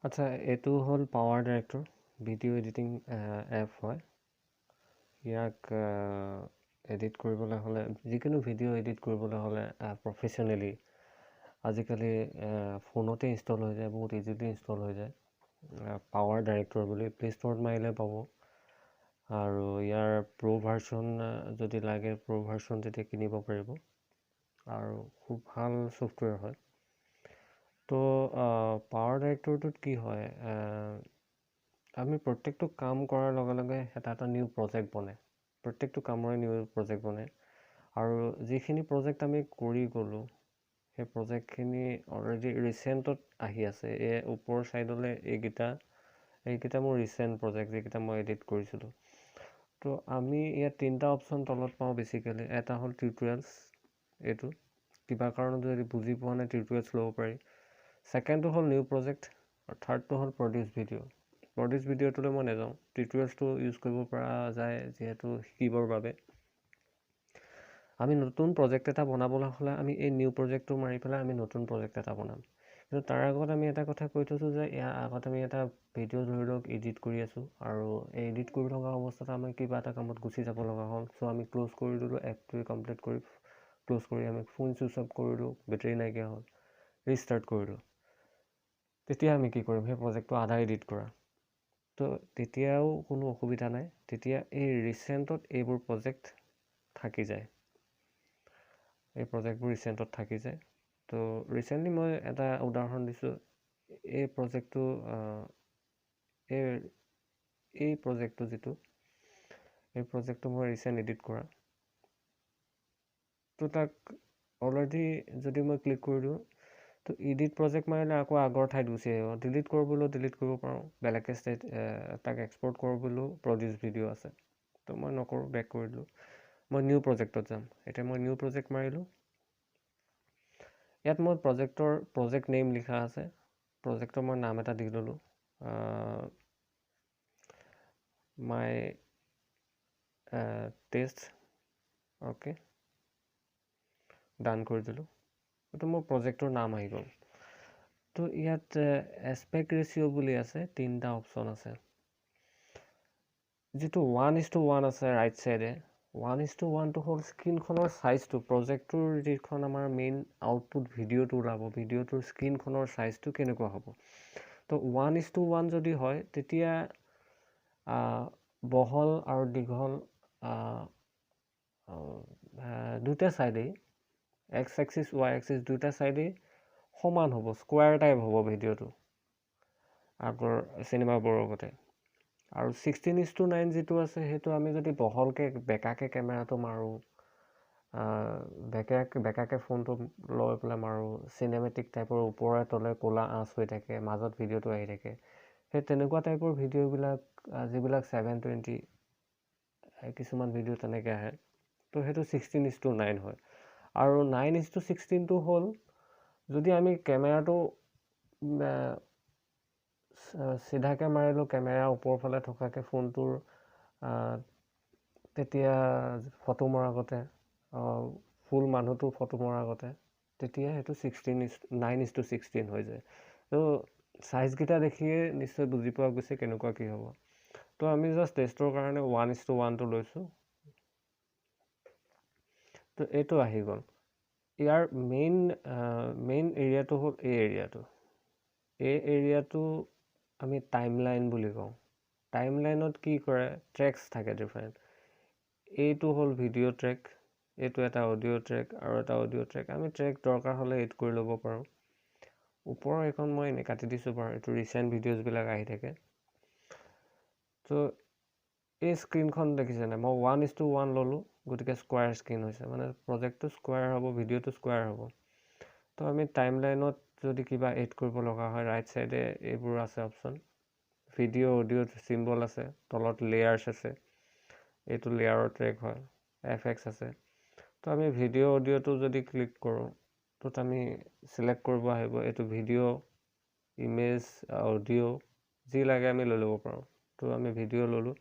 আচ্ছা, এইটো হ'ল power director, video' editing app হয়। ইয়াক এডিট কৰিবলৈ হ'লে, যিকোনো ভিডিঅ' এডিট কৰিবলৈ হ'লে প্ৰফেশ্যনেলি আজিকালি ফোনতে ইনষ্টল হৈ যায়, বহুত ইজিলি ইনষ্টল হৈ যায়। পাৱাৰ ডাইৰেক্টৰ বুলি প্লে' ষ্ট'ৰত মাৰিলে পাব। আৰু ইয়াৰ প্ৰ' ভাৰ্চন যদি লাগে, প্ৰ' ভাৰ্চন তেতিয়া কিনিব পাৰিব। আৰু খুব ভাল ছফ্টৱেৰ হয়। তো পাৱাৰ ডাইৰেক্টৰটোত কি হয়, আমি প্ৰত্যেকটো কাম কৰাৰ লগে লগে এটা এটা নিউ প্ৰজেক্ট বনে। প্ৰত্যেকটো কামৰে নিউ প্ৰজেক্ট বনে। আৰু যিখিনি প্ৰজেক্ট আমি কৰি গ'লোঁ, সেই প্ৰজেক্টখিনি অলৰেডি ৰিচেণ্টত আহি আছে। ওপৰৰ ছাইডলৈ এইকেইটা মোৰ ৰিচেণ্ট প্ৰজেক্ট, যিকেইটা মই এডিট কৰিছিলোঁ। তো আমি ইয়াত 3টা অপশ্যন তলত পাওঁ বেচিকেলি। এটা হ'ল টিউটৰিয়েলছ, এইটো কিবা কাৰণত যদি বুজি পোৱা নাই টিউটৰিয়েলছ ল'ব পাৰি। ছেকেণ্ডটো হ'ল নিউ প্ৰজেক্ট, আৰু থাৰ্ডটো হ'ল প্ৰডিউচ ভিডিঅ'। প্ৰডিউচ ভিডিঅ'টোলৈ মই নাযাওঁ, টিউটৰিয়েলছটো ইউজ কৰিব পৰা যায় যিহেতু শিকিবৰ বাবে। আমি নতুন প্ৰজেক্ট এটা বনাবলৈ হ'লে আমি এই নিউ প্ৰজেক্টটো মাৰি পেলাই আমি নতুন প্ৰজেক্ট এটা বনাম। কিন্তু তাৰ আগত আমি এটা কথা কৈ থৈছোঁ যে ইয়াৰ আগত আমি এটা ভিডিঅ' ধৰি লওক এডিট কৰি আছোঁ, আৰু এই এডিট কৰি থকা অৱস্থাত আমি কিবা এটা কামত গুচি যাব লগা হ'ল। চ' আমি ক্ল'জ কৰি দিলোঁ, এপটোৱে কমপ্লিট কৰি ক্ল'জ কৰি আমি ফোন চুইচ অফ কৰিলোঁ, বেটেৰী নাইকিয়া হ'ল, ৰিষ্টাৰ্ট কৰিলোঁ। তেতিয়া আমি কি কৰিম, সেই প্ৰজেক্টটো আধা এডিট কৰা। তো তেতিয়াও কোনো অসুবিধা নাই, তেতিয়া এই ৰিচেণ্টত এইবোৰ প্ৰজেক্ট থাকি যায়। এই প্ৰজেক্টবোৰ ৰিচেণ্টত থাকি যায়। তো ৰিচেণ্টলি মই এটা উদাহৰণ দিছোঁ। এই প্ৰজেক্টটো এই প্ৰজেক্টটো এই প্ৰজেক্টটো মই ৰিচেণ্ট এডিট কৰা। তো তাক অলৰেডি যদি মই ক্লিক কৰি দিওঁ, তো এডিট প্ৰজেক্ট মাৰিলে আকৌ আগৰ ঠাইত গুচি আহিব। ডিলিট কৰিবলৈও ডিলিট কৰিব পাৰোঁ, বেলেগকৈ তাক এক্সপৰ্ট কৰিবলৈও প্ৰডিউচ ভিডিঅ' আছে। তো মই নকৰোঁ, বেক কৰি দিলোঁ। মই নিউ প্ৰজেক্টত যাম। এতিয়া মই নিউ প্ৰজেক্ট মাৰিলোঁ। ইয়াত মই প্ৰজেক্ট নেম লিখা আছে। প্ৰজেক্টৰ মই নাম এটা দি ল'লোঁ, মাই টেষ্ট। অ'কে, ডান কৰি দিলোঁ। এইটো মোৰ প্ৰজেক্টৰ নাম আহি গ'ল। তো ইয়াত এছপেক্ট ৰেচিঅ' বুলি আছে, 3টা অপশ্যন আছে। যিটো 1:1 আছে ৰাইট ছাইডে, 1:1টো হ'ল স্ক্ৰীনখনৰ ছাইজটো। প্ৰজেক্টটোৰ যিখন আমাৰ মেইন আউটপুট ভিডিঅ'টো ওলাব, ভিডিঅ'টোৰ স্ক্ৰীনখনৰ ছাইজটো কেনেকুৱা হ'ব। তো 1:1 যদি হয়, তেতিয়া বহল আৰু দীঘল দুটা ছাইডেই, এক্স এক্সিছ ৱাই এক্সিছ দুটা ছাইডেই সমান হ'ব, স্কুৱাৰ টাইপ হ'ব ভিডিঅ'টো আগৰ চিনেমাবোৰৰ গতে। আৰু 16:9 যিটো আছে, সেইটো আমি যদি বহলকৈ বেকাকৈ কেমেৰাটো মাৰোঁ, বেকাকৈ ফোনটো লৈ পেলাই মাৰোঁ, চিনেমেটিক টাইপৰ ওপৰে তলে ক'লা আঁচ হৈ থাকে, মাজত ভিডিঅ'টো আহি থাকে, সেই তেনেকুৱা টাইপৰ ভিডিঅ'বিলাক যিবিলাক 720, কিছুমান ভিডিঅ' তেনেকৈ আহে। তো সেইটো 16:9 হয়। আৰু 9:16টো হ'ল যদি আমি কেমেৰাটো চিধাকৈ মাৰিলোঁ, কেমেৰা ওপৰৰ ফালে থকাকৈ ফোনটোৰ, তেতিয়া ফটো মৰাৰ আগতে, ফুল মানুহটো ফটো মৰাৰ আগতে, তেতিয়া সেইটো 9:16 হৈ যায়। তো ছাইজকেইটা দেখিয়ে নিশ্চয় বুজি পোৱা গৈছে কেনেকুৱা কি হ'ব। তো আমি জাষ্ট টেষ্টৰ কাৰণে 1:1টো লৈছোঁ। তো এইটো আহি গ'ল। ইয়াৰ মেইন এৰিয়াটো হ'ল এই এৰিয়াটো। এই এৰিয়াটো আমি টাইমলাইন বুলি কওঁ। টাইমলাইনত কি কৰে, ট্ৰেকছ থাকে ডিফাৰেণ্ট। এইটো হ'ল ভিডিঅ' ট্ৰেক, এইটো এটা অডিঅ' ট্ৰেক, আৰু এটা অডিঅ' ট্ৰেক। আমি ট্ৰেক দৰকাৰ হ'লে এড কৰি ল'ব পাৰোঁ। ওপৰৰ এইখন মই এনেই কাটি দিছোঁ বাৰু, এইটো ৰিচেণ্ট ভিডিঅ'জবিলাক আহি থাকে। তো এই স্ক্ৰীনখন দেখিছেনে, মই 1:1 ল'লোঁ, গতিকে স্কুৱাৰ স্ক্ৰীন হৈছে, মানে প্ৰজেক্টটো স্কুৱাৰ হ'ব, ভিডিঅ'টো স্কুৱাৰ হ'ব। তো আমি টাইমলাইনত যদি কিবা এড কৰিব লগা হয়, ৰাইট ছাইডে এইবোৰ আছে অপশ্যন, ভিডিঅ' অডিঅ' চিম্বল আছে, তলত লেয়াৰ্ছ আছে, এইটো লেয়াৰৰ ট্ৰেক হয়, এফেক্টছ আছে। তো আমি ভিডিঅ' অডিঅ'টো যদি ক্লিক কৰোঁ, তো আমি চিলেক্ট কৰিব আহিব, এইটো ভিডিঅ', ইমেজ, অডিঅ' যি লাগে আমি লৈ ল'ব পাৰোঁ। তো আমি ভিডিঅ' ল'লোঁ।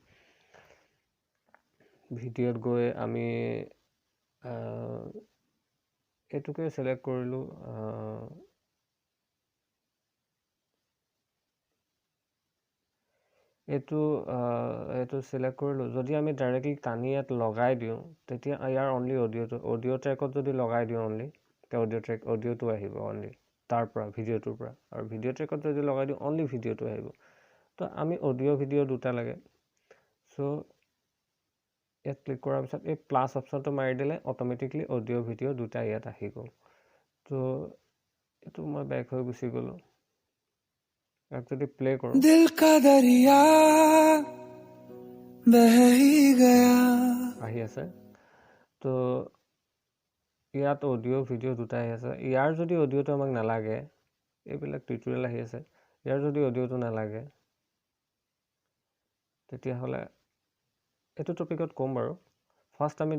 ভিডিঅ'ত গৈ আমি এইটোকে চিলেক্ট কৰিলোঁ, এইটো সিলেক্ট কৰিলোঁ যদি আমি ডাইৰেক্টলি টানি ইয়াত লগাই দিওঁ তেতিয়া ইয়াৰ অনলি অডিঅ' ট্ৰেকত যদি লগাই দিওঁ অনলি অডিঅ'টো আহিব অনলি তাৰ পৰা ভিডিঅ'টোৰ পৰা আৰু ভিডিঅ' ট্ৰেকত যদি লগাই দিওঁ অনলি ভিডিঅ'টো আহিব তো আমি অডিঅ' ভিডিঅ' দুটা লাগে চ' ইয়াত ক্লিক কৰাৰ পিছত এই প্লাছ অপশ্যনটো মাৰি দিলে অট'মেটিকলি অডিঅ' ভিডিঅ' দুটা ইয়াত আহি গ'ল তো এইটো মই বেক হৈ গুচি গ'লোঁ ইয়াক যদি প্লে কৰোঁ দিল কা দৰিয়া বহ হি গয়া আহি আছে তো ইয়াত অডিঅ' ভিডিঅ' দুটা আহি আছে ইয়াৰ যদি অডিঅ'টো আমাক নালাগে এইবিলাক টিউটৰিয়েল আহি আছে ইয়াৰ যদি অডিঅ'টো নালাগে তেতিয়াহ'লে এইটো টপিকত ক'ম বাৰু ফাৰ্ষ্ট আমি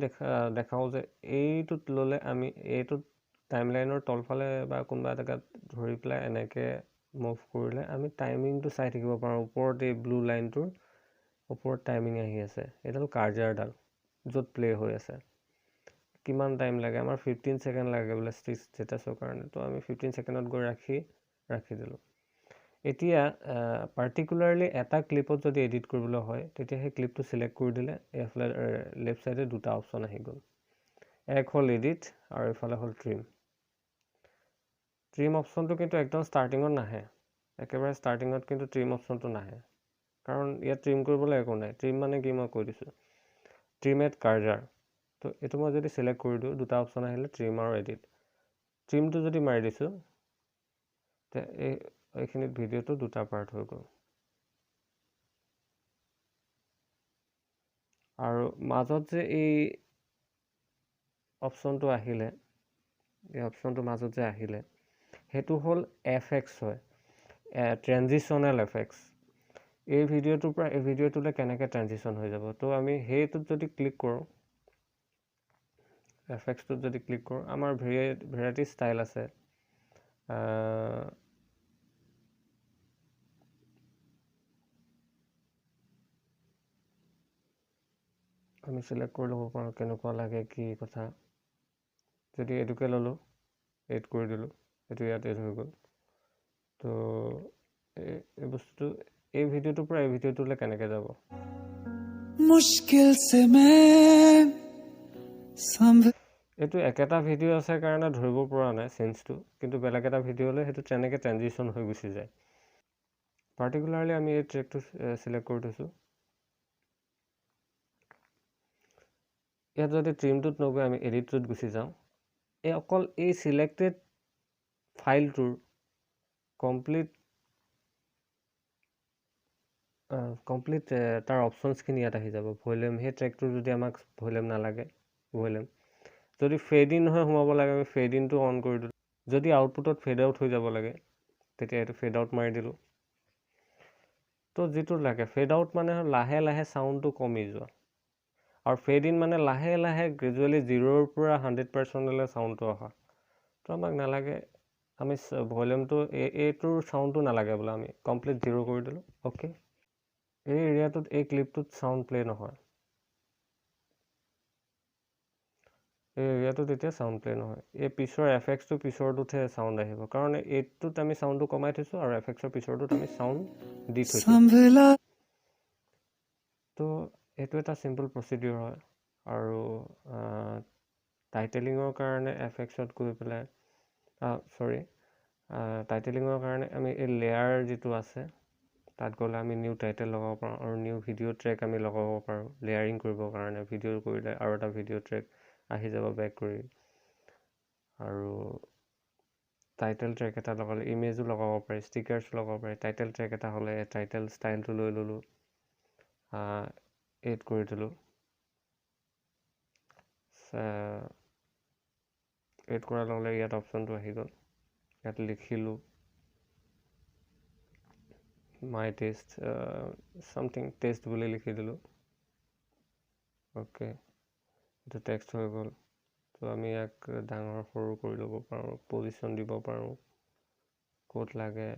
দেখাওঁ যে এইটোত ল'লে আমি এইটোত টাইমলাইনৰ তলফালে বা কোনোবা এটাত ধৰি পেলাই এনেকৈ মুভ কৰিলে আমি টাইমিংটো চাই থাকিব পাৰোঁ ওপৰত এই ব্লু লাইনটোৰ ওপৰত টাইমিং আহি আছে এইডাল কাৰ্জাৰডাল য'ত প্লে হৈ আছে কিমান টাইম লাগে আমাৰ 15 ছেকেণ্ড লাগে বোলে ষ্টেটাছৰ কাৰণে তো আমি 15 ছেকেণ্ডত গৈ ৰাখি দিলোঁ এতিয়া পাৰ্টিকুলাৰলি এটা ক্লিপত যদি এডিট কৰিবলৈ হয় তেতিয়া সেই ক্লিপটো চিলেক্ট কৰি দিলে এইফালে লেফ্ট ছাইডে দুটা অপশ্যন আহি গ'ল এক হ'ল এডিট আৰু এইফালে হ'ল ট্ৰিম অপশ্যনটো কিন্তু একদম ষ্টাৰ্টিঙত নাহে একেবাৰে ষ্টাৰ্টিঙত কিন্তু ট্ৰিম অপশ্যনটো নাহে কাৰণ ইয়াত ট্ৰিম কৰিবলৈ একো নাই ট্ৰিম মানে কি মই কৈ দিছোঁ ট্ৰিম এট কাৰ্জাৰ তো এইটো মই যদি চিলেক্ট কৰি দিওঁ দুটা অপশ্যন আহিলে ট্ৰিম আৰু এডিট ট্ৰিমটো যদি মাৰি দিছোঁ তে এইখিনিত ভিডিঅ'টো দুটা পাৰ্ট হৈ গ'ল আৰু মাজত যে এই অপশ্যনটো আহিলে এই অপশ্যনটো মাজত যে আহিলে সেইটো হ'ল এফএক্স হয় ট্ৰেনজিশ্যনেল এফএক্স এই ভিডিঅ'টোৰ পৰা এই ভিডিঅ'টোলৈ কেনেকৈ ট্ৰেনজিশ্যন হৈ যাব তো আমি সেইটোত যদি ক্লিক কৰোঁ এফএক্সটোত যদি ক্লিক কৰোঁ আমাৰ ভেৰাইটি ষ্টাইল আছে আমি চিলেক্ট কৰি ল'ব পাৰোঁ কেনেকুৱা লাগে কি কথা যদি এইটোকে ল'লোঁ এড কৰি দিলোঁ এইটো ইয়াত এড হৈ গ'ল তো এই বস্তুটো এই ভিডিঅ'টোৰ পৰা এই ভিডিঅ'টোলৈ কেনেকৈ যাব মুশকিল সে এইটো একেটা ভিডিঅ' আছে কাৰণে ধৰিব পৰা নাই চেঞ্জটো কিন্তু বেলেগ এটা ভিডিঅ'লৈ সেইটো তেনেকৈ ট্ৰেনজিশ্যন হৈ গুচি যায় পাৰ্টিকুলাৰলি আমি এই ট্ৰেকটো চিলেক্ট কৰি থৈছোঁ ইয়াত যদি ট্ৰিমটোত নগৈ আমি এডিটটোত গুচি যাওঁ এই অকল এই চিলেক্টেড ফাইলটোৰ কমপ্লিট তাৰ অপশ্যনছখিনি ইয়াত আহি যাব ভলিউম সেই ট্ৰেকটোৰ যদি আমাক ভলিউম নালাগে ভলিউম যদি ফেড ইন হৈ সোমাব লাগে আমি ফেড ইনটো অন কৰি দিলোঁ যদি আউটপুটত ফেড আউট হৈ যাব লাগে তেতিয়া এইটো ফেড আউট মাৰি দিলোঁ তো যিটো লাগে ফেড আউট মানে লাহে লাহে চাউণ্ডটো কমি যোৱা আৰু ফেড ইন মানে লাহে লাহে গ্ৰেজুৱেলি 0ৰ পৰা 100%লৈ চাউণ্ডটো অহা তো আমাক নালাগে আমি ভলিউমটো এইটোৰ চাউণ্ডটো নালাগে বোলে আমি কমপ্লিট 0 কৰি দিলোঁ অ'কে এই এৰিয়াটোত এই ক্লিপটোত চাউণ্ড প্লে নহয় এই এৰিয়াটোত এতিয়া চাউণ্ড প্লে নহয় এই পিছৰ এফএক্সটো পিছৰটোতহে চাউণ্ড আহিব কাৰণ এইটোত আমি চাউণ্ডটো কমাই থৈছোঁ আৰু এফএক্সৰ পিছৰটোত আমি চাউণ্ড দি থৈছোঁ তো এইটো এটা চিম্পল প্ৰচিডিউৰ হয় আৰু টাইটেলিঙৰ কাৰণে এফএক্সত গৈ পেলাই টাইটেলিঙৰ কাৰণে আমি এই লেয়াৰ যিটো আছে তাত গ'লে আমি নিউ টাইটেল লগাব পাৰোঁ আৰু নিউ ভিডিঅ' ট্ৰেক আমি লগাব পাৰোঁ লেয়াৰিং কৰিবৰ কাৰণে ভিডিঅ' কৰিলে আৰু এটা ভিডিঅ' ট্ৰেক আহি যাব বেক কৰি আৰু টাইটেল ট্ৰেক এটা লগালে ইমেজো লগাব পাৰি ষ্টিকাৰ্ছ লগাব পাৰি টাইটেল ট্ৰেক এটা হ'লে টাইটেল ষ্টাইলটো লৈ ল'লোঁ এড কৰি দিলোঁ এড কৰাৰ লগে লগে ইয়াত অপশ্যনটো আহি গ'ল ইয়াত লিখিলোঁ মাই টেষ্ট চামথিং টেষ্ট বুলি লিখি দিলোঁ অ'কে এইটো টেক্সট হৈ গ'ল তো আমি ইয়াক ডাঙৰ সৰু কৰি ল'ব পাৰোঁ পজিশ্যন দিব পাৰোঁ ক'ত লাগে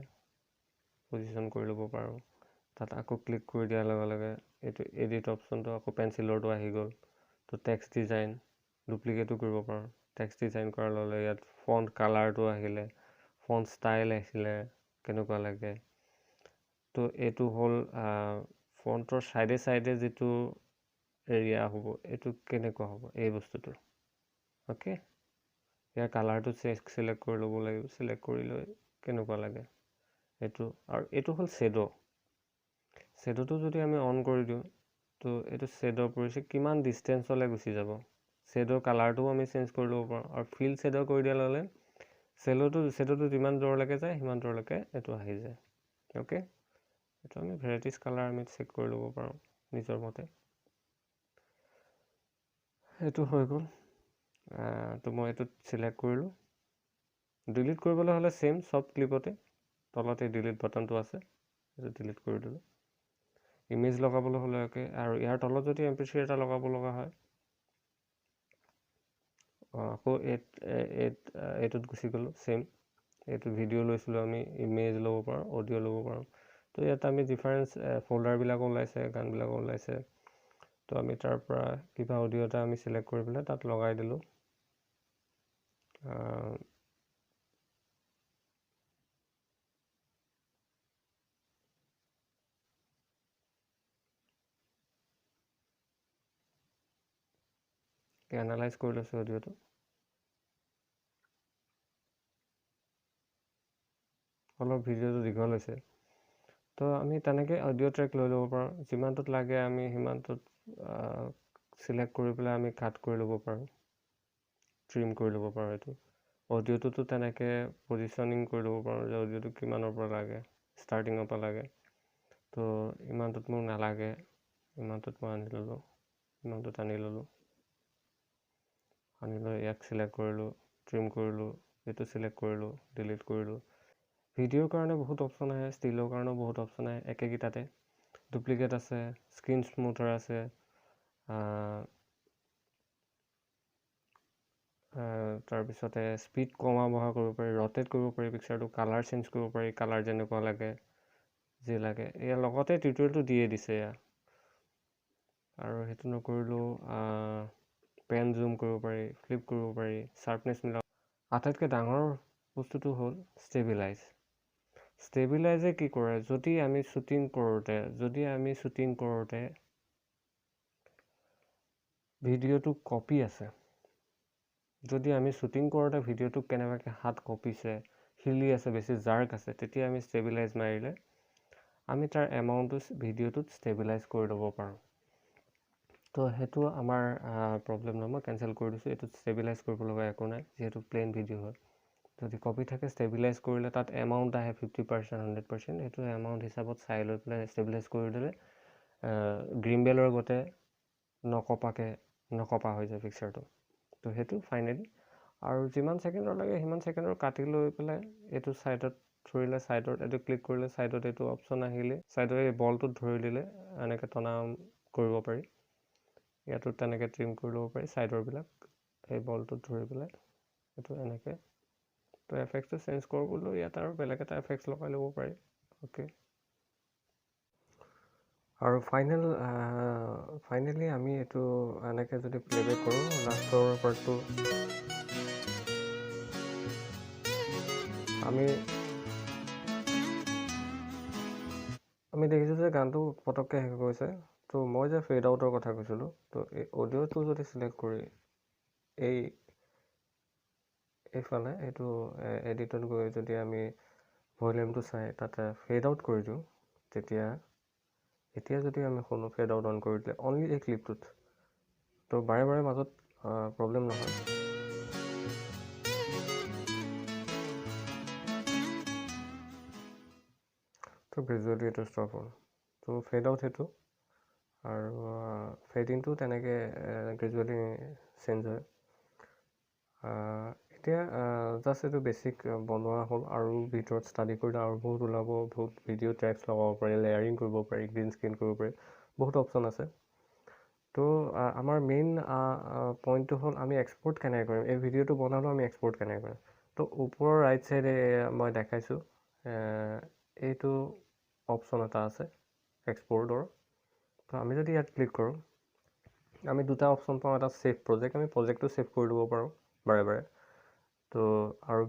পজিশ্যন কৰি ল'ব পাৰোঁ তাত আকৌ ক্লিক কৰি দিয়াৰ লগে লগে এইটো এডিট অপশ্যনটো আকৌ পেঞ্চিলৰটো আহি গ'ল তো টেক্সট ডিজাইন ডুপ্লিকেটো কৰিব পাৰোঁ টেক্সট ডিজাইন কৰাৰ লগে লগে ইয়াত ফণ্ট কালাৰটো আহিলে ফণ্ট ষ্টাইল আহিলে কেনেকুৱা লাগে তো এইটো হ'ল ফণ্টৰ সাইডে যেটো এৰিয়া হ'ব এটো কেনেকুৱা হ'ব এই বস্তুটো ওকে ইয়াৰ কালাৰটো সিলেক্ট কৰি ল'ব লাগিব সিলেক্ট কৰি লৈ কেনেকুৱা লাগে এটো আৰু এটো হ'ল শ্যাডোটো যদি আমি অন কৰি দিওঁ তো এটো শ্যাডো পৰিছে কিমান ডিসটেন্সলৈ গুচি যাব শ্যাডোৰ কালাৰটো আমি চেঞ্জ কৰি ল'ব পাৰোঁ আৰু ফিল শ্যাডো কৰি দিয়া ললে শ্যাডোটো যিমান দূৰলৈকে যায় সিমান দূৰলৈকে এটো আহি যায় ওকে এটো আমি ভেৰাইটিজ কালাৰ আমি চেক কৰি ল'ব পাৰোঁ নিজৰ মতে এটো হৈ গ'ল তো মই এটো সিলেক্ট কৰিলোঁ ডিলিট কৰিবলৈ হলে সেম সব ক্লিপতে তলতে ডিলিট বাটনটো আছে এটো ডিলিট কৰি দিলোঁ ইমেজ লগাবলৈ হলে ওকে আৰু ইয়াৰ তলত যদি mp3 এটা লগাব লগা হয় আকৌ এটোত গুচি গলো সেম এটো ভিডিও লৈছিলো আমি ইমেজ ল'ব পাৰোঁ অডিও ল'ব পাৰোঁ তো ইয়াত আমি ডিফাৰেন্স ফোল্ডাৰ বিলাক ওলাইছে গান বিলাক ওলাইছে তো আমি তাৰ পৰা কিবা অডিও এটা আমি সিলেক্ট কৰি পেলাই তাত লগাই দিলোঁ এনালাইজ কৰি লৈছোঁ অডিওটো অলপ ভিডিওটো দীঘল হৈছে তো আমি তেনেকৈ অডিও ট্ৰেক লৈ ল'ব পাৰোঁ যিমানটোত লাগে আমি সিমানটোত সিলেক্ট কৰি পেলাই আমি কাট কৰি ল'ব পাৰোঁ ট্ৰিম কৰি ল'ব পাৰোঁ এটো অডিওটো তেনেকৈ পজিশনিং কৰি ল'ব পাৰোঁ যে অডিওটো কিমানৰ পৰা লাগে ষ্টাৰ্টিঙৰ পৰা লাগে তো ইমানটোত মোক নালাগে ইমানটোত মই আনি ল'লোঁ ইমানটোত আনি ল'লোঁ আনি লৈ ইয়াক সিলেক্ট কৰিলোঁ ট্ৰিম কৰিলোঁ এটো সিলেক্ট কৰিলোঁ ডিলিট কৰিলোঁ ভিডিওৰ কাৰণে বহুত অপচন আহে ষ্টিলৰ কাৰণে বহুত অপচন আহে একেগিটাতে ডুপ্লিকেট আছে স্ক্ৰিন স্মুথাৰ আছে তাৰপিছতে স্পীড কমা বঢ়া কৰিব পাৰি ৰটেট কৰিব পাৰি পিকচাৰটো কালাৰ চেঞ্জ কৰিব পাৰি কালাৰ যেনেকুৱা লাগে যি লাগে ইয়াৰ লগতে টিউটৰিয়েলটো দিয়ে দিছে ইয়াৰ আৰু হেতু নকৰিলেও পেন জুম কৰিব পাৰি ফ্লিপ কৰিব পাৰি শাৰ্পনেছ মিলাব আটাইতকৈ ডাঙৰ বস্তুটো হ'ল ষ্টেবিলাইজে কি কৰে যদি আমি শ্বুটিং কৰোঁতে ভিডিওটো কপি আছে যদি আমি শ্বুটিং কৰোঁতে ভিডিওটো কেনেবাকৈ হাত কপিছে হিলি আছে বেছি জাৰ্ক আছে তেতিয়া আমি ষ্টেবিলাইজ মাৰিলে আমি তাৰ এমাউণ্টটো ভিডিওটোত ষ্টেবিলাইজ কৰি ল'ব পাৰোঁ তো হেতু আমাৰ প্ৰবলেম নহয় মই কেনসেল কৰি দিছোঁ এটো ষ্টেবিলাইজ কৰিব লগা একো নাই যেহেতু প্লেন ভিডিও হয় যদি কপি থাকে ষ্টেবিলাইজ কৰিলে তাত এমাউণ্ট আহে 50% 100% এটো এমাউণ্ট হিচাপত চাই লৈ পেলাই ষ্টেবিলাইজ কৰি দিলে গ্ৰিমবেলৰ গতে নকপা হৈ যায় পিকচাৰটো তো হেতু ফাইনেলি আৰু যিমান সেকেন্ডৰ লাগে সিমান সেকেন্ডৰ কাটি লৈ পেলাই এটো সাইডত ধৰিলে সাইডত এটো ক্লিক কৰিলে সাইডত এটো অপচন আহিলে সাইডৰ এই বলটো ধৰি দিলে এনেকৈ টনা কৰিব পাৰি ইয়াতো তেনেকৈ ট্ৰিম কৰি ল'ব পাৰি সাইডৰ বিলাক এই বলটো ধৰি পেলাই এটো এনেকৈ তো এফেক্টটো চেঞ্জ কৰিবলৈ ইয়াত আৰু বেলেগ এটা এফেক্টছ লগাই ল'ব পাৰি ওকে আৰু ফাইনেলি আমি এটো এনেকৈ যদি প্লেবেক কৰোঁ লাষ্টৰ পাৰ্টটো আমি দেখিছোঁ যে গানটো পটককৈ শেষ গৈছে তো মই যে ফেড আউটৰ কথা কৈছিলোঁ তো এই অডিওটো যদি সিলেক্ট কৰি এইফালে এইটো এডিটত গৈ যদি আমি ভলিউমটো চাই তাতে ফেড আউট কৰি দিওঁ তেতিয়া এতিয়া যদি আমি শুনো ফেড আউট অন কৰি দিলে অনলি এই ক্লিপটোত তো বাৰে মাজত প্ৰবলেম নহয় তো গ্ৰেজুৱেলি এটো ষ্টপ হ'ল তো ফেড আউট হেতু আৰু ফেড ইনটো তেনেকৈ গ্ৰেজুৱেলি চেঞ্জ হয় এতিয়া জাষ্ট এটো বেছিক বনোৱা হ'ল আৰু ভিতৰত ষ্টাডি কৰিলে আৰু বহুত ওলাব বহুত ভিডিঅ' ট্ৰেক্স লগাব পাৰি লেয়াৰিং কৰিব পাৰি গ্ৰীণ স্ক্ৰীন কৰিব পাৰি বহুত অপচন আছে তো আমাৰ মেইন পইণ্টটো হ'ল আমি এক্সপোৰ্ট কেনেকৈ কৰিম এই ভিডিঅ'টো বনালেও আমি এক্সপোৰ্ট কেনেকৈ কৰিম তো ওপৰৰ ৰাইট চাইডে মই দেখাইছোঁ এইটো অপচন এটা আছে এক্সপোৰ্টৰ তো আমি যদি ইয়াত ক্লিক কৰোঁ আমি দুটা অপচন পাওঁ এটা সেভ প্ৰজেক্ট আমি প্ৰজেক্টটো সেভ কৰি ল'ব পাৰোঁ বাৰে তো আৰু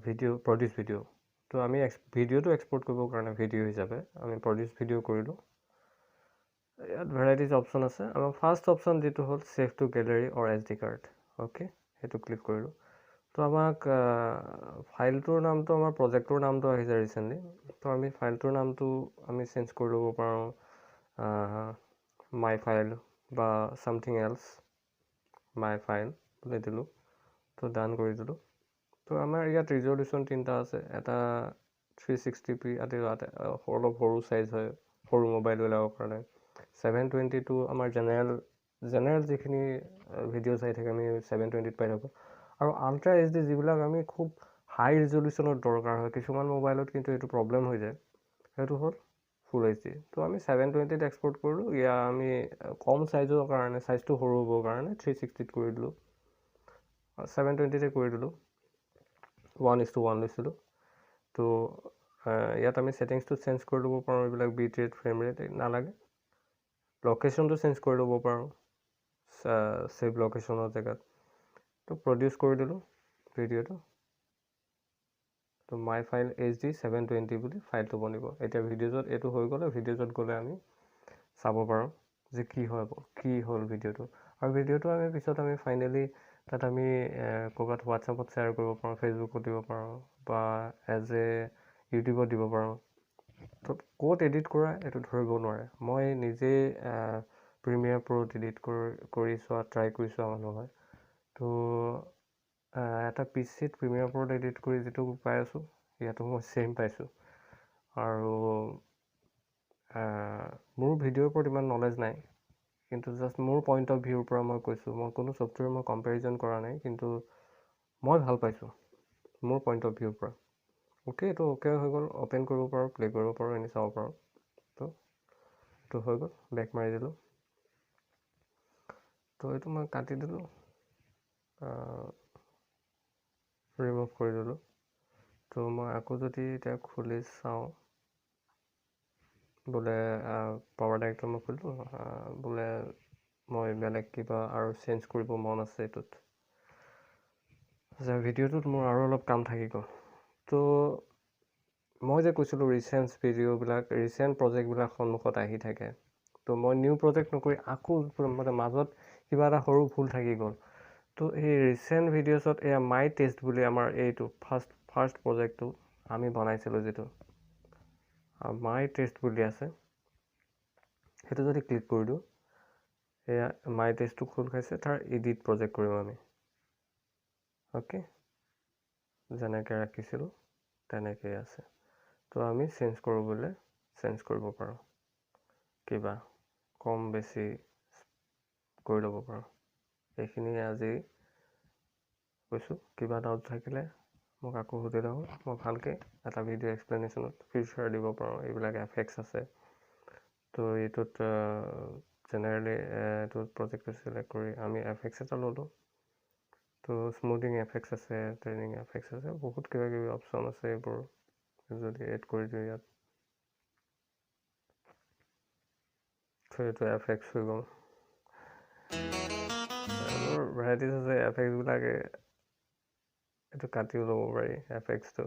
প্ৰডিউচ ভিডিঅ' তো আমি ভিডিঅ'টো এক্সপোৰ্ট কৰিবৰ কাৰণে ভিডিঅ' হিচাপে আমি প্ৰডিউচ ভিডিঅ' কৰিলোঁ ইয়াত ভেৰাইটিজ অপশ্যন আছে আমাৰ ফাৰ্ষ্ট অপশ্যন যিটো হ'ল ছেভ টু গেলেৰী অৰ SD কাৰ্ড অ'কে সেইটো ক্লিক কৰিলোঁ তো আমাক ফাইলটোৰ নামটো আমাৰ প্ৰজেক্টটোৰ নামটো আহিছে ৰিচেণ্টলি তো আমি ফাইলটোৰ নামটো আমি চেঞ্জ কৰি ল'ব পাৰোঁ মাই ফাইল বা ছামথিং এলছ মাই ফাইল বুলি দিলোঁ তো ডান কৰি দিলোঁ তো আমাৰ ইয়াত ৰিজলিউশ্যন তিনিটা আছে এটা 360p অলপ সৰু চাইজ হয় সৰু মোবাইলবিলাকৰ কাৰণে 720টো আমাৰ জেনেৰেল যিখিনি ভিডিঅ' চাই থাকে আমি 720ত পাই থাকোঁ আৰু আল্ট্ৰা HD যিবিলাক আমি খুব হাই ৰিজলিউশ্যনত দৰকাৰ হয় কিছুমান মোবাইলত কিন্তু এইটো প্ৰব্লেম হৈ যায় সেইটো হ'ল ফুল HD তো আমি 720ত এক্সপৰ্ট কৰিলোঁ ইয়াৰ আমি কম চাইজৰ কাৰণে চাইজটো সৰু হ'বৰ কাৰণে 360ত কৰি দিলোঁ 720তে কৰি দিলোঁ 1:1 লৈছিলোঁ তো ইয়াত আমি ছেটিংছটো চেঞ্জ কৰি ল'ব পাৰোঁ এইবিলাক বিট ৰেট ফ্ৰেম ৰেট নালাগে লোকেশ্যনটো চেঞ্জ কৰি ল'ব পাৰোঁ ছেভ লোকেশ্যনৰ জেগাত তো প্ৰডিউচ কৰি দিলোঁ ভিডিঅ'টো তো মাই ফাইল HD 720 বুলি ফাইলটো বনিব এতিয়া ভিডিঅ'ত এইটো হৈ গ'লে ভিডিঅ'ত গ'লে আমি চাব পাৰোঁ যে কি হ'ল ভিডিঅ'টো আৰু ভিডিঅ'টো আমি পিছত আমি ফাইনেলি তাত আমি ক'ৰবাত হোৱাটছআপত শ্বেয়াৰ কৰিব পাৰোঁ ফেচবুকত দিব পাৰোঁ বা এজ এ ইউটিউবত দিব পাৰোঁ তো ক'ত এডিট কৰা এইটো ধৰিব নোৱাৰে মই নিজেই প্ৰিমিয়াৰ প্ৰ'ত এডিট কৰি চোৱা ট্ৰাই কৰি চোৱা মানুহ হয় তো এটা PCত প্ৰিমিয়াৰ প্ৰ'ত এডিট কৰি যিটো পাই আছোঁ ইয়াতো মই ছেইম পাইছোঁ আৰু মোৰ ভিডিঅ'ৰ ওপৰত ইমান নলেজ নাই কিন্তু জাষ্ট মোৰ পইণ্ট অফ ভিউৰ পৰা মই কৈছোঁ মই কোনো ছফ্টৱেৰ মই কম্পেৰিজন কৰা নাই কিন্তু মই ভাল পাইছোঁ মোৰ পইণ্ট অফ ভিউৰ পৰা অ'কে এইটো অ'কে হৈ গ'ল অ'পেন কৰিব পাৰোঁ প্লে কৰিব পাৰোঁ এনেই চাব পাৰোঁ তো এইটো হৈ গ'ল বেক মাৰি দিলোঁ তো এইটো মই কাটি দিলোঁ ৰিমুভ কৰি দিলোঁ তো মই আকৌ যদি এতিয়া খুলি চাওঁ বোলে পাৱাৰ ডাইৰেক্টৰ মই খুলিলোঁ বোলে মই বেলেগ কিবা আৰু চেঞ্জ কৰিব মন আছে এইটোত ভিডিঅ'টোত মোৰ আৰু অলপ কাম থাকি গ'ল তো মই যে কৈছিলোঁ ৰিচেণ্ট প্ৰজেক্টবিলাক সন্মুখত আহি থাকে তো মই নিউ প্ৰজেক্ট নকৰি আকৌ মানে মাজত কিবা এটা সৰু ভুল থাকি গ'ল তো এই ৰিচেণ্ট ভিডিঅ'ছত এয়া মাই টেষ্ট বুলি আমাৰ এইটো ফাৰ্ষ্ট প্ৰজেক্টটো আমি বনাইছিলোঁ যিটো মাই টেষ্ট বুলি আছে সেইটো যদি ক্লিক কৰি দিওঁ এয়া মাই টেষ্টটো খোল খাইছে তাৰ এডিট প্ৰজেক্ট কৰিম আমি অ'কে যেনেকৈ ৰাখিছিলোঁ তেনেকৈ আছে তো আমি চেঞ্জ কৰিবলৈ চেঞ্জ কৰিব পাৰোঁ কিবা কম বেছি কৰি ল'ব পাৰোঁ এইখিনি আজি কৈছোঁ কিবা ডাউট থাকিলে মোক আকৌ সুধিলে হ'ল মই ভালকৈ এটা ভিডিঅ' এক্সপ্লেনেশ্যনত ফিউচাৰ দিব পাৰোঁ এইবিলাক এফেক্টছ আছে তো এইটোত জেনেৰেলি এইটোত প্ৰজেক্টটো চিলেক্ট কৰি আমি এফেক্টছ এটা ল'লোঁ তো স্মুথিং এফেক্টছ আছে ট্ৰেইনিং এফেক্টছ আছে বহুত কিবা কিবি অপশ্যন আছে এইবোৰ যদি এড কৰি দিওঁ ইয়াত তো এইটো এফেক্টছ হৈ গ'ল এইবোৰ ভেৰাইটিজ আছে এফেক্টছবিলাকে এইটো কাটিও ল'ব পাৰি এফেক্টছটো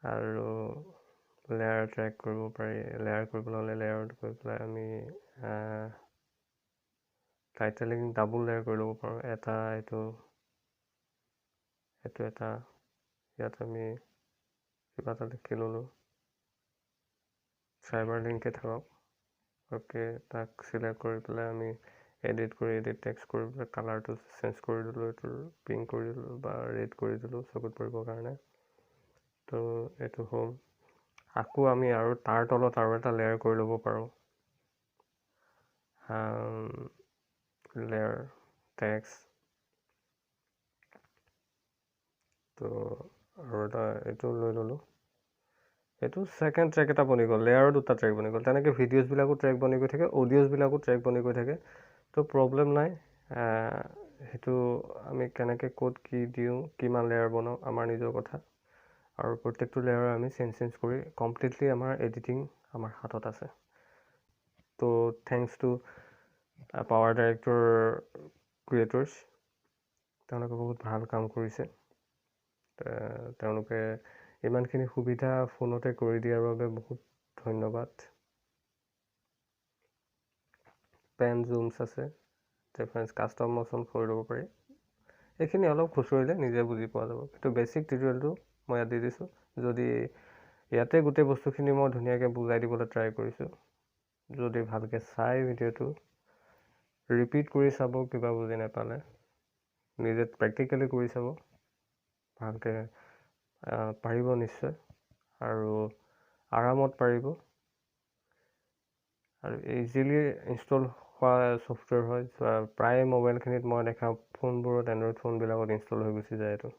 আৰু লেয়াৰ ট্ৰেক কৰিব পাৰি লেয়াৰ কৰিবলৈ হ'লে লেয়াৰত গৈ পেলাই আমি টাইটেলিং ডাবল লেয়াৰ কৰি ল'ব পাৰোঁ এটা এইটো এটা ইয়াত আমি কিবা এটা লিখি ল'লোঁ চাইবাৰ লিংকে থাকক অ'কে তাক চিলেক্ট কৰি পেলাই আমি এডিট টেক্সট কৰি পেলাই কালাৰটো চেঞ্জ কৰি দিলোঁ এইটোৰ পিংক কৰি দিলোঁ বা ৰেড কৰি দিলোঁ চকুত পৰিবৰ কাৰণে তো এইটো হ'ল আকৌ আমি আৰু তাৰ তলত আৰু এটা লেয়াৰ কৰি ল'ব পাৰোঁ লেয়াৰ টেক্সট তো আৰু এটা এইটো লৈ ল'লোঁ এইটো ছেকেণ্ড ট্ৰেক এটা বনি গ'ল লেয়াৰৰ দুটা ট্ৰেক বনি গ'ল তেনেকৈ ভিডিঅ'ছবিলাকো ট্ৰেক বনি গৈ থাকে অডিঅ'ছবিলাকো ট্ৰেক বনি গৈ থাকে তো প্ৰব্লেম নাই সেইটো আমি কেনেকৈ ক'ত কি দিওঁ কিমান লেয়াৰ বনাওঁ আমাৰ নিজৰ কথা আৰু প্ৰত্যেকটো লেয়াৰ আমি চেঞ্জ কৰি কমপ্লিটলি আমাৰ এডিটিং আমাৰ হাতত আছে তো thanks two power director creators তেওঁলোকে বহুত ভাল কাম কৰিছে তেওঁলোকে ইমানখিনি সুবিধা ফোনতে কৰি দিয়াৰ বাবে বহুত ধন্যবাদ পেন জুমছ আছে, ডিফাৰেঞ্চ কাষ্টম মোশ্যন কৰি ল'ব পাৰি। এইখিনি অলপ খুচৰিলে নিজে বুজি পোৱা যাব, কিন্তু বেছিক টিউটৰিয়েলটো মই ইয়াত দি দিছোঁ। যদি ইয়াতে গোটেই বস্তুখিনি মই ধুনীয়াকৈ বুজাই দিবলৈ ট্ৰাই কৰিছোঁ। যদি ভালকৈ চাই ভিডিঅ'টো ৰিপিট কৰি চাব, কিবা বুজি নাপালে নিজে প্ৰেক্টিকেলি কৰি চাব, ভালকৈ পাৰিব নিশ্চয়, আৰু আৰামত পাৰিব। আৰু ইজিলি ইনষ্টল হোৱা ছফ্টৱেৰ হয়। প্ৰায় মোবাইলখিনিত মই দেখা ফোনবোৰত, এণ্ড্ৰইড ফোনবিলাকত ইনষ্টল হৈ গুচি যায় এইটো।